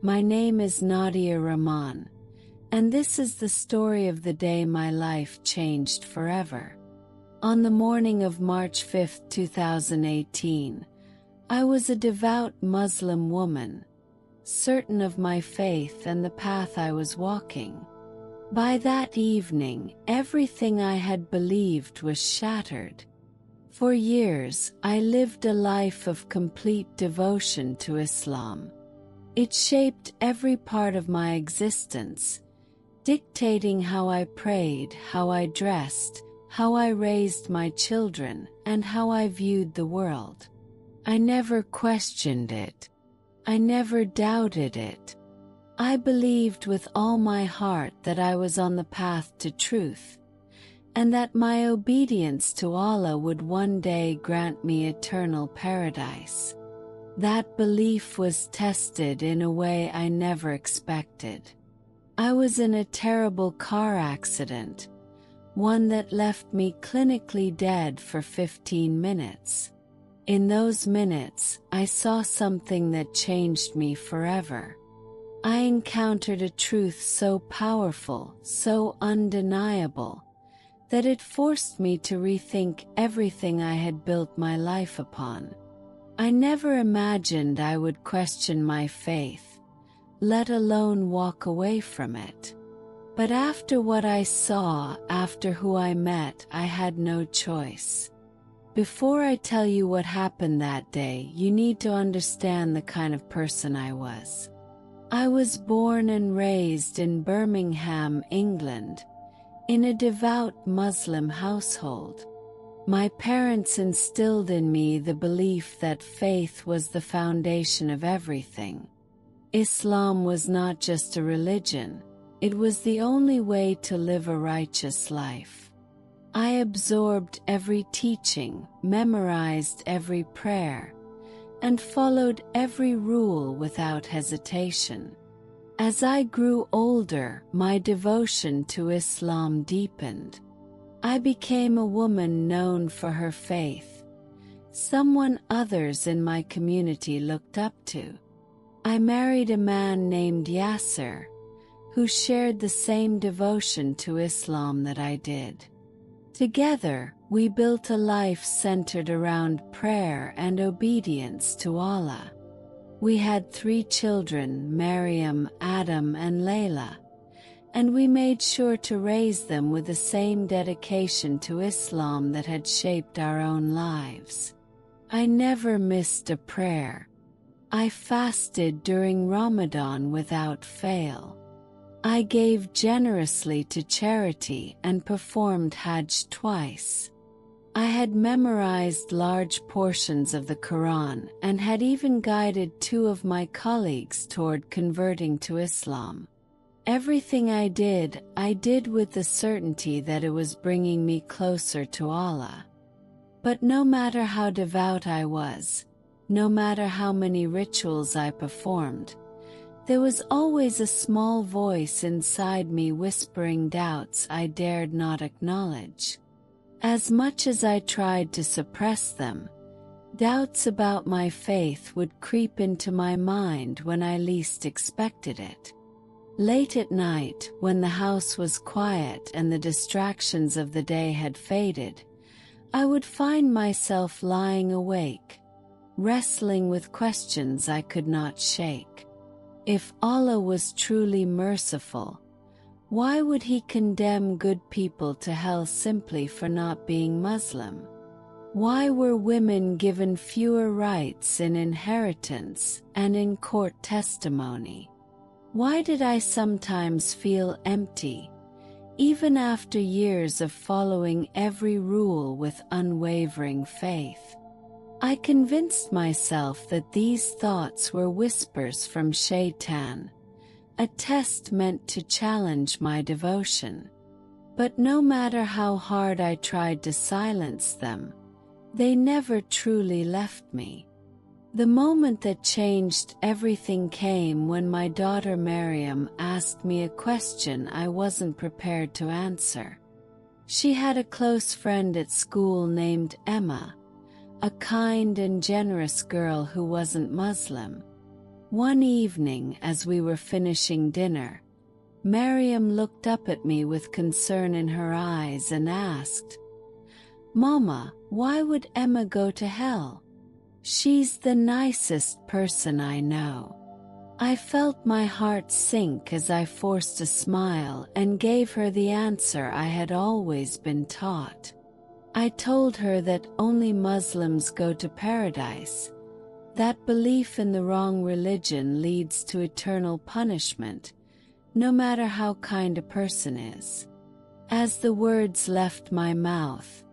My name is Nadia Rahman, and this is the story of the day my life changed forever. On the morning of March 5, 2018, I was a devout Muslim woman, certain of my faith and the path I was walking. By that evening, everything I had believed was shattered. For years, I lived a life of complete devotion to Islam. It shaped every part of my existence, dictating how I prayed, how I dressed, how I raised my children, and how I viewed the world. I never questioned it. I never doubted it. I believed with all my heart that I was on the path to truth, and that my obedience to Allah would one day grant me eternal paradise. That belief was tested in a way I never expected. I was in a terrible car accident, one that left me clinically dead for 15 minutes. In those minutes, I saw something that changed me forever. I encountered a truth so powerful, so undeniable, that it forced me to rethink everything I had built my life upon. I never imagined I would question my faith, let alone walk away from it. But after what I saw, after who I met, I had no choice. Before I tell you what happened that day, you need to understand the kind of person I was. I was born and raised in Birmingham, England, in a devout Muslim household. My parents instilled in me the belief that faith was the foundation of everything. Islam was not just a religion, it was the only way to live a righteous life. I absorbed every teaching, memorized every prayer, and followed every rule without hesitation. As I grew older, my devotion to Islam deepened. I became a woman known for her faith, someone others in my community looked up to. I married a man named Yasser, who shared the same devotion to Islam that I did. Together, we built a life centered around prayer and obedience to Allah. We had 3 children, Maryam, Adam, and Layla, and we made sure to raise them with the same dedication to Islam that had shaped our own lives. I never missed a prayer. I fasted during Ramadan without fail. I gave generously to charity and performed Hajj twice. I had memorized large portions of the Quran and had even guided 2 of my colleagues toward converting to Islam. Everything I did with the certainty that it was bringing me closer to Allah. But no matter how devout I was, no matter how many rituals I performed, there was always a small voice inside me whispering doubts I dared not acknowledge. As much as I tried to suppress them, doubts about my faith would creep into my mind when I least expected it. Late at night, when the house was quiet and the distractions of the day had faded, I would find myself lying awake, wrestling with questions I could not shake. If Allah was truly merciful, why would He condemn good people to hell simply for not being Muslim? Why were women given fewer rights in inheritance and in court testimony? Why did I sometimes feel empty, even after years of following every rule with unwavering faith? I convinced myself that these thoughts were whispers from Shaitan, a test meant to challenge my devotion. But no matter how hard I tried to silence them, they never truly left me. The moment that changed everything came when my daughter Maryam asked me a question I wasn't prepared to answer. She had a close friend at school named Emma, a kind and generous girl who wasn't Muslim. One evening as we were finishing dinner, Miriam looked up at me with concern in her eyes and asked, "Mama, why would Emma go to hell? She's the nicest person I know." I felt my heart sink as I forced a smile and gave her the answer I had always been taught. I told her that only Muslims go to paradise, that belief in the wrong religion leads to eternal punishment, no matter how kind a person is. As the words left my mouth,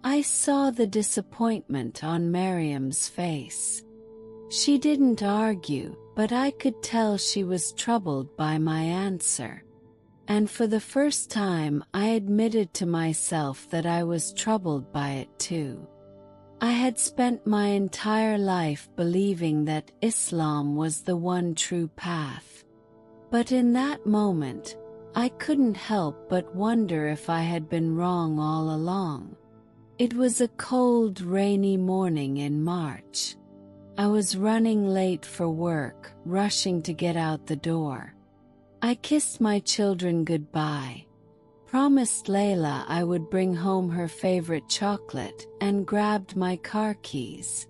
I saw the disappointment on Miriam's face. She didn't argue, but I could tell she was troubled by my answer. And for the first time I admitted to myself that I was troubled by it too. I had spent my entire life believing that Islam was the one true path. But in that moment, I couldn't help but wonder if I had been wrong all along. It was a cold, rainy morning in March. I was running late for work, rushing to get out the door. I kissed my children goodbye, promised Layla I would bring home her favorite chocolate, and grabbed my car keys.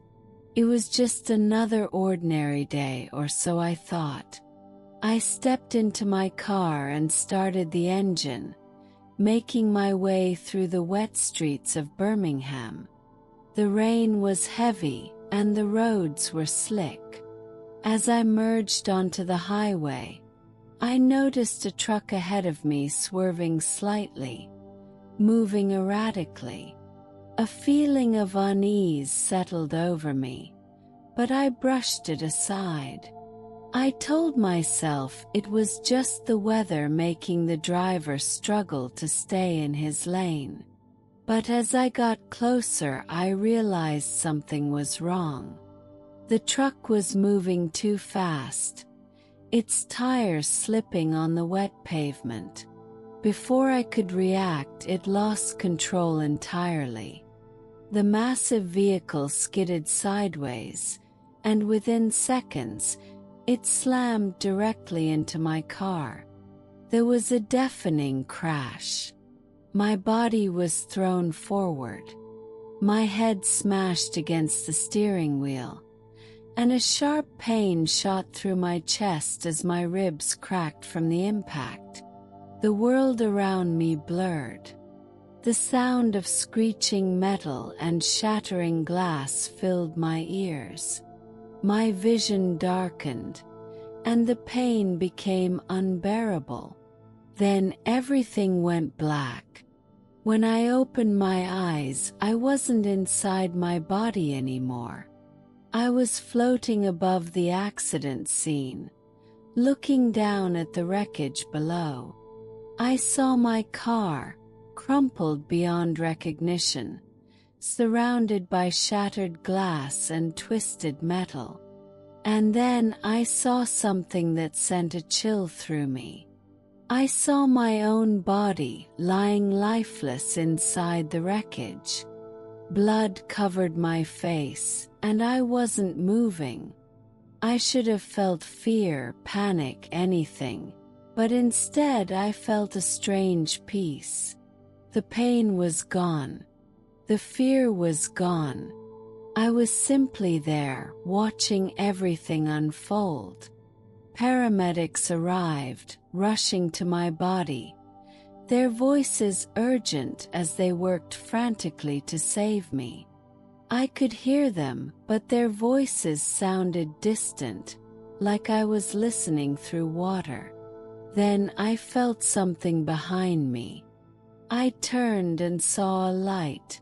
It was just another ordinary day, or so I thought. I stepped into my car and started the engine, making my way through the wet streets of Birmingham. The rain was heavy, and the roads were slick. As I merged onto the highway, I noticed a truck ahead of me swerving slightly, moving erratically. A feeling of unease settled over me, but I brushed it aside. I told myself it was just the weather making the driver struggle to stay in his lane. But as I got closer, I realized something was wrong. The truck was moving too fast, its tires slipping on the wet pavement. Before I could react, it lost control entirely. The massive vehicle skidded sideways, and within seconds, it slammed directly into my car. There was a deafening crash. My body was thrown forward. My head smashed against the steering wheel, and a sharp pain shot through my chest as my ribs cracked from the impact. The world around me blurred. The sound of screeching metal and shattering glass filled my ears. My vision darkened, and the pain became unbearable. Then everything went black. When I opened my eyes, I wasn't inside my body anymore. I was floating above the accident scene, looking down at the wreckage below. I saw my car, crumpled beyond recognition, surrounded by shattered glass and twisted metal. And then I saw something that sent a chill through me. I saw my own body lying lifeless inside the wreckage. Blood covered my face, and I wasn't moving. I should have felt fear, panic, anything, but instead I felt a strange peace. The pain was gone. The fear was gone. I was simply there, watching everything unfold. Paramedics arrived, rushing to my body, their voices urgent as they worked frantically to save me. I could hear them, but their voices sounded distant, like I was listening through water. Then I felt something behind me. I turned and saw a light,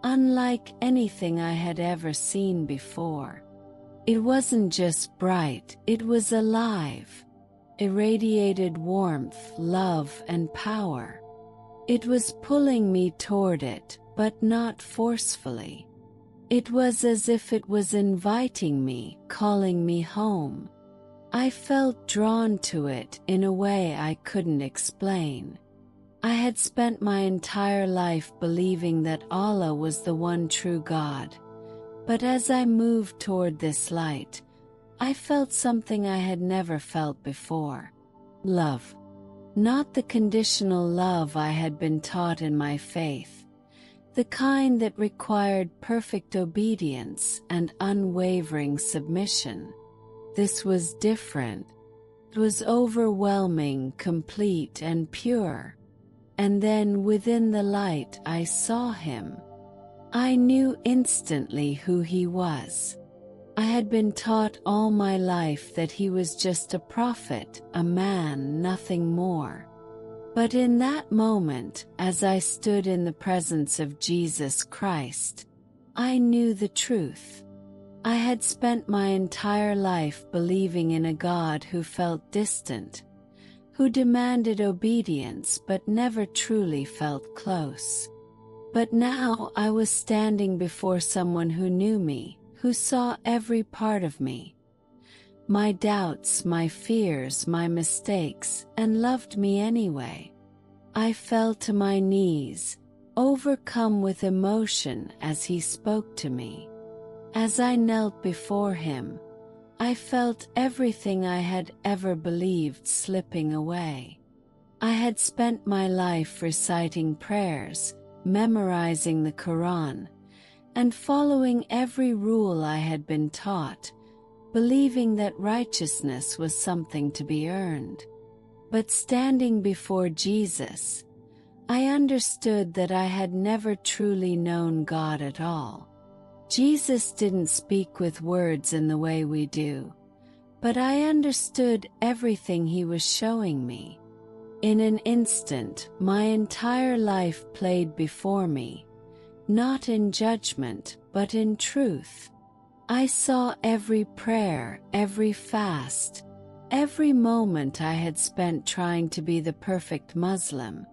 unlike anything I had ever seen before. It wasn't just bright, it was alive. Irradiated warmth, love, and power. It was pulling me toward it, but not forcefully. It was as if it was inviting me, calling me home. I felt drawn to it in a way I couldn't explain. I had spent my entire life believing that Allah was the one true God. But as I moved toward this light, I felt something I had never felt before. Love. Not the conditional love I had been taught in my faith, the kind that required perfect obedience and unwavering submission. This was different. It was overwhelming, complete, and pure. And then within the light I saw him. I knew instantly who he was. I had been taught all my life that he was just a prophet, a man, nothing more. But in that moment, as I stood in the presence of Jesus Christ, I knew the truth. I had spent my entire life believing in a God who felt distant, who demanded obedience but never truly felt close. But now I was standing before someone who knew me, who saw every part of me, my doubts, my fears, my mistakes, and loved me anyway. I fell to my knees, overcome with emotion as he spoke to me. As I knelt before him, I felt everything I had ever believed slipping away. I had spent my life reciting prayers, memorizing the Quran, and following every rule I had been taught, believing that righteousness was something to be earned. But standing before Jesus, I understood that I had never truly known God at all. Jesus didn't speak with words in the way we do, but I understood everything he was showing me. In an instant, my entire life played before me, not in judgment, but in truth. I saw every prayer, every fast, every moment I had spent trying to be the perfect Muslim.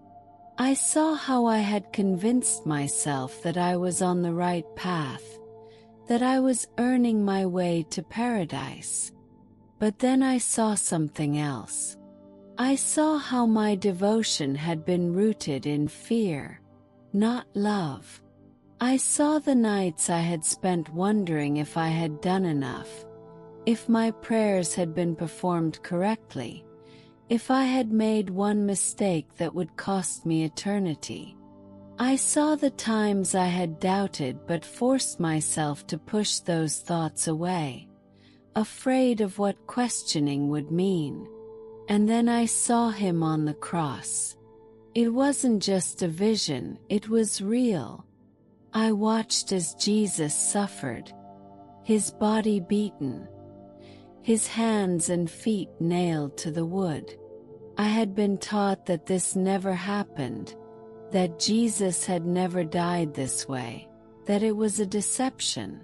I saw how I had convinced myself that I was on the right path, that I was earning my way to paradise. But then I saw something else. I saw how my devotion had been rooted in fear, not love. I saw the nights I had spent wondering if I had done enough, if my prayers had been performed correctly, if I had made one mistake that would cost me eternity. I saw the times I had doubted but forced myself to push those thoughts away, afraid of what questioning would mean. And then I saw him on the cross. It wasn't just a vision, it was real. I watched as Jesus suffered, his body beaten, his hands and feet nailed to the wood. I had been taught that this never happened, that Jesus had never died this way, that it was a deception.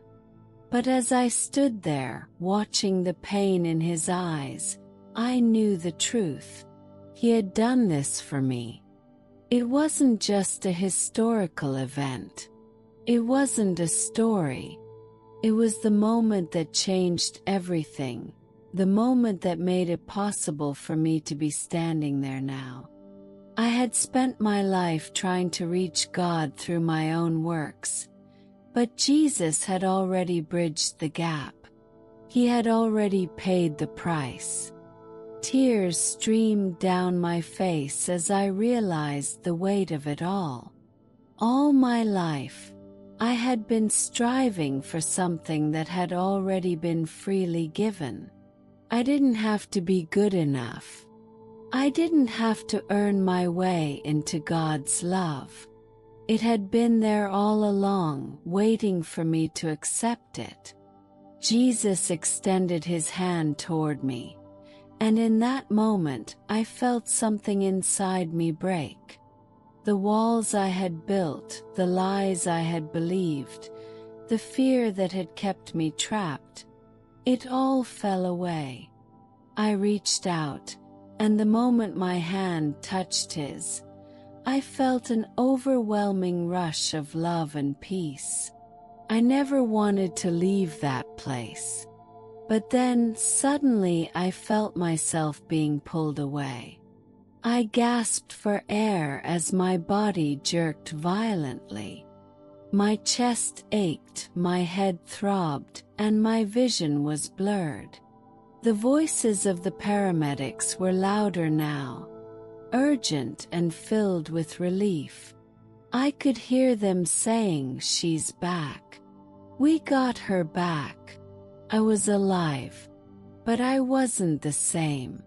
But as I stood there, watching the pain in his eyes, I knew the truth. He had done this for me. It wasn't just a historical event. It wasn't a story. It was the moment that changed everything, the moment that made it possible for me to be standing there now. I had spent my life trying to reach God through my own works, but Jesus had already bridged the gap. He had already paid the price. Tears streamed down my face as I realized the weight of it all. All my life, I had been striving for something that had already been freely given. I didn't have to be good enough. I didn't have to earn my way into God's love. It had been there all along, waiting for me to accept it. Jesus extended his hand toward me, and in that moment I felt something inside me break. The walls I had built, the lies I had believed, the fear that had kept me trapped, it all fell away. I reached out, and the moment my hand touched his, I felt an overwhelming rush of love and peace. I never wanted to leave that place. But then, suddenly I felt myself being pulled away. I gasped for air as my body jerked violently. My chest ached, my head throbbed, and my vision was blurred. The voices of the paramedics were louder now, urgent and filled with relief. I could hear them saying, "She's back. We got her back." I was alive, but I wasn't the same.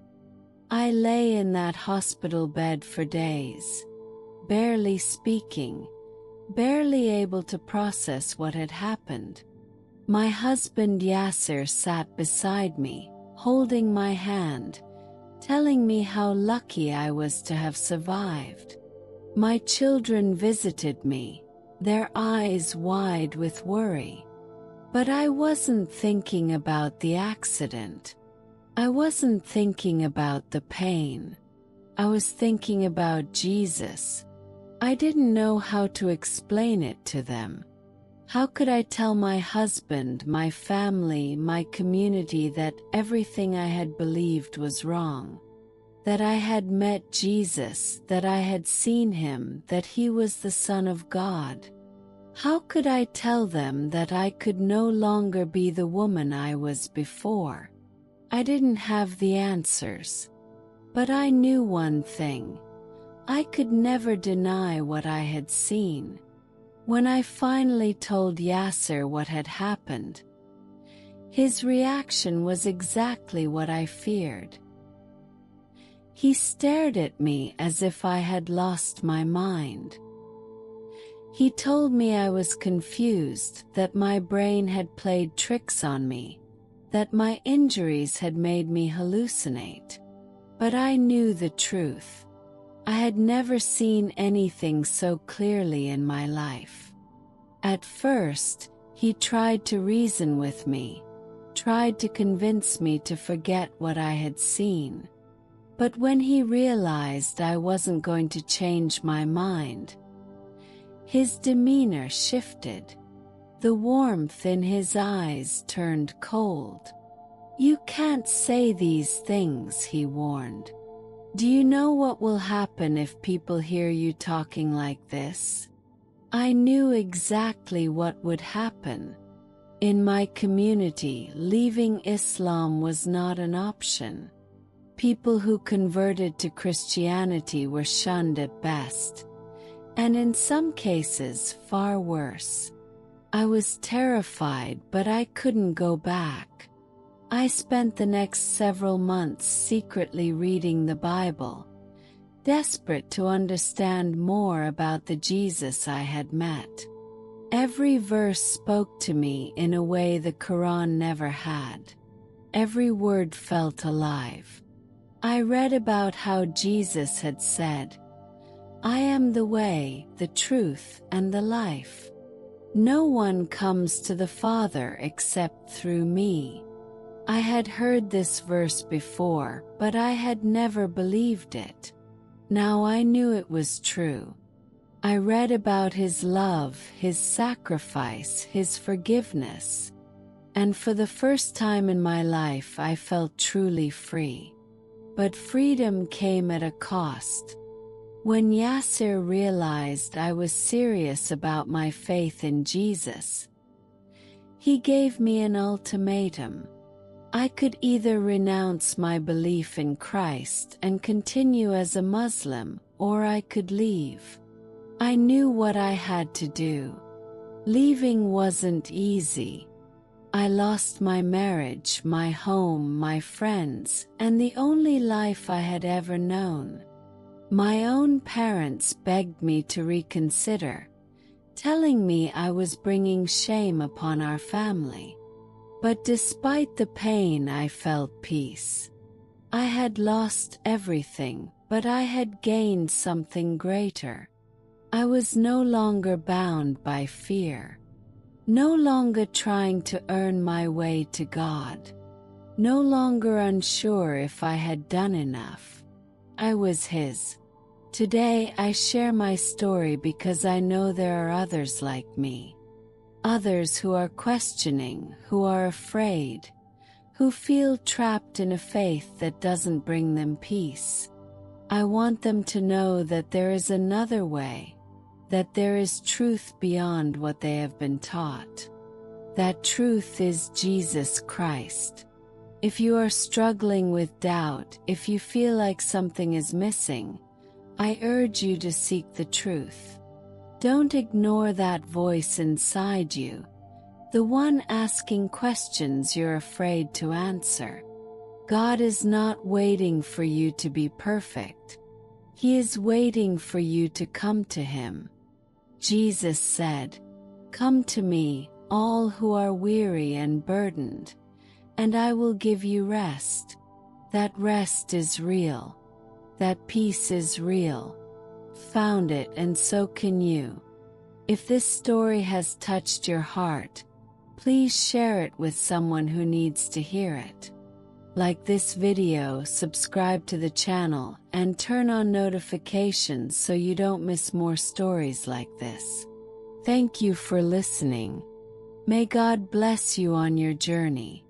I lay in that hospital bed for days, barely speaking, barely able to process what had happened. My husband Yasser sat beside me, holding my hand, telling me how lucky I was to have survived. My children visited me, their eyes wide with worry. But I wasn't thinking about the accident. I wasn't thinking about the pain. I was thinking about Jesus. I didn't know how to explain it to them. How could I tell my husband, my family, my community that everything I had believed was wrong? That I had met Jesus, that I had seen him, that he was the Son of God? How could I tell them that I could no longer be the woman I was before? I didn't have the answers. But I knew one thing. I could never deny what I had seen. When I finally told Yasser what had happened, his reaction was exactly what I feared. He stared at me as if I had lost my mind. He told me I was confused, that my brain had played tricks on me, that my injuries had made me hallucinate. But I knew the truth. I had never seen anything so clearly in my life. At first, he tried to reason with me, tried to convince me to forget what I had seen. But when he realized I wasn't going to change my mind, his demeanor shifted. The warmth in his eyes turned cold. "You can't say these things," he warned. "Do you know what will happen if people hear you talking like this?" I knew exactly what would happen. In my community, leaving Islam was not an option. People who converted to Christianity were shunned at best, and in some cases far worse. I was terrified, but I couldn't go back. I spent the next several months secretly reading the Bible, desperate to understand more about the Jesus I had met. Every verse spoke to me in a way the Quran never had. Every word felt alive. I read about how Jesus had said, "I am the way, the truth, and the life. No one comes to the Father except through me." I had heard this verse before, but I had never believed it. Now I knew it was true. I read about his love, his sacrifice, his forgiveness. And for the first time in my life I felt truly free. But freedom came at a cost. When Yasser realized I was serious about my faith in Jesus, he gave me an ultimatum. I could either renounce my belief in Christ and continue as a Muslim, or I could leave. I knew what I had to do. Leaving wasn't easy. I lost my marriage, my home, my friends, and the only life I had ever known. My own parents begged me to reconsider, telling me I was bringing shame upon our family. But despite the pain, I felt peace. I had lost everything, but I had gained something greater. I was no longer bound by fear. No longer trying to earn my way to God. No longer unsure if I had done enough. I was His. Today I share my story because I know there are others like me. Others who are questioning, who are afraid, who feel trapped in a faith that doesn't bring them peace. I want them to know that there is another way, that there is truth beyond what they have been taught. That truth is Jesus Christ. If you are struggling with doubt, if you feel like something is missing, I urge you to seek the truth. Don't ignore that voice inside you, the one asking questions you're afraid to answer. God is not waiting for you to be perfect. He is waiting for you to come to Him. Jesus said, "Come to me, all who are weary and burdened, and I will give you rest." That rest is real. That peace is real. Found it, and so can you. If this story has touched your heart, please share it with someone who needs to hear it. Like this video, subscribe to the channel, and turn on notifications so you don't miss more stories like this. Thank you for listening. May God bless you on your journey.